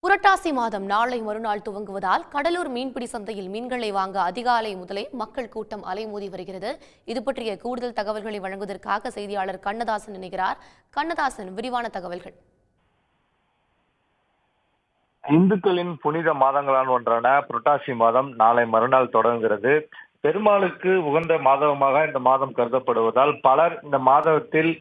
புரட்டாசி மாதம் நாளை மறுநாள் துவங்குவதால் கடலூர் மீன்பிடி சந்தையில் மீன்களை வாங்க அதிகாலை முதலே மக்கள் கூட்டம் அலைமோதி வருகிறது. இது பற்றிய கூடுதல் தகவல்களை வழங்குவதற்காக செய்தியாளர் கண்ணதாசன் இணைகிறார். கண்ணதாசன், விரிவான தகவல்கள். இந்துக்களின் புனித மாதங்களான ஒன்றான புரட்டாசி மாதம் நாளை மறுநாள் தொடங்குகிறது. பெருமாளுக்கு உகந்த மாதமாக இந்த மாதம் கருதப்படுவதால் பலர் இந்த மாதத்தில்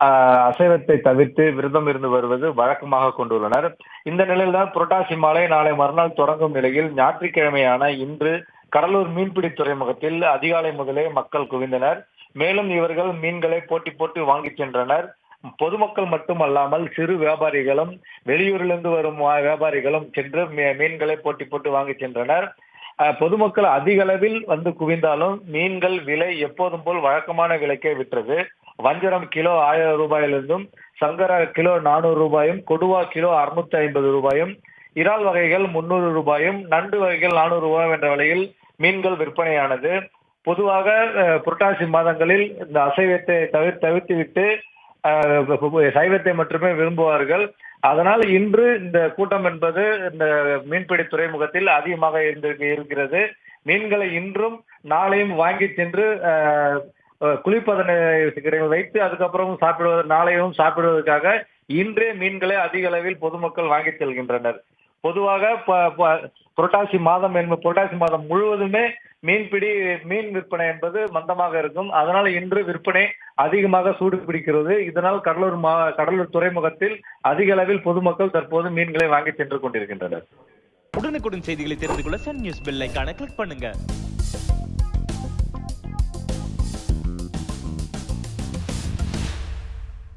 அசைவத்தை தவிர்த்து விரதம் இருந்து வருவது வழக்கமாக கொண்டுள்ளனர். இந்த நிலையில்தான் புரட்டாசி மாலை நாளை மறுநாள் தொடங்கும் நிலையில் ஞாயிற்றுக்கிழமையான இன்று கடலூர் மீன்பிடி துறைமுகத்தில் அதிகாலை முதலே மக்கள் குவிந்தனர். மேலும் இவர்கள் மீன்களை போட்டி போட்டு வாங்கி சென்றனர். பொதுமக்கள் மட்டுமல்லாமல் சிறு வியாபாரிகளும் வெளியூரிலிருந்து வரும் வியாபாரிகளும் சென்று மீன்களை போட்டி போட்டு வாங்கி சென்றனர். பொதுமக்கள் அதிக அளவில் வந்து குவிந்தாலும் மீன்கள் விலை எப்போதும் போல் வழக்கமான விலைக்கே விற்றது. வஞ்சரம் கிலோ 1000 ரூபாயிலிருந்தும், சங்கரா கிலோ 400 ரூபாயும், கொடுவா கிலோ 650 ரூபாயும், இறால் வகைகள் 300 ரூபாயும், நண்டு வகைகள் 400 ரூபாயும் என்ற விலையில் மீன்கள் விற்பனையானது. பொதுவாக புரட்டாசி மாதங்களில் இந்த அசைவத்தை தவிர்த்து விட்டு சைவத்தை மட்டுமே விரும்புவார்கள். அதனால் இன்று இந்த கூட்டம் என்பது இந்த மீன்பிடி துறைமுகத்தில் அதிகமாக இருக்கிறது. மீன்களை இன்றும் நாளையும் வாங்கி சென்று குளிர்பதன வைத்து அதுக்கப்புறம் நாளையும் சாப்பிடுவதற்காக இன்றே மீன்களை அதிக அளவில் பொதுமக்கள் வாங்கி செல்கின்றனர். பொதுவாக புரட்டாசி மாதம் முழுவதுமே மீன் விற்பனை என்பது மந்தமாக இருக்கும். அதனால் இன்று விற்பனை அதிகமாக சூடு பிடிக்கிறது. இதனால் கடலூர் துறைமுகத்தில் அதிக அளவில் பொதுமக்கள் தற்போது மீன்களை வாங்கி சென்று கொண்டிருக்கின்றனர். உடனுக்குடன் செய்திகளை தெரிந்து கொள்ள சன் நியூஸ் பெல் ஐகானை கிளிக் பண்ணுங்க.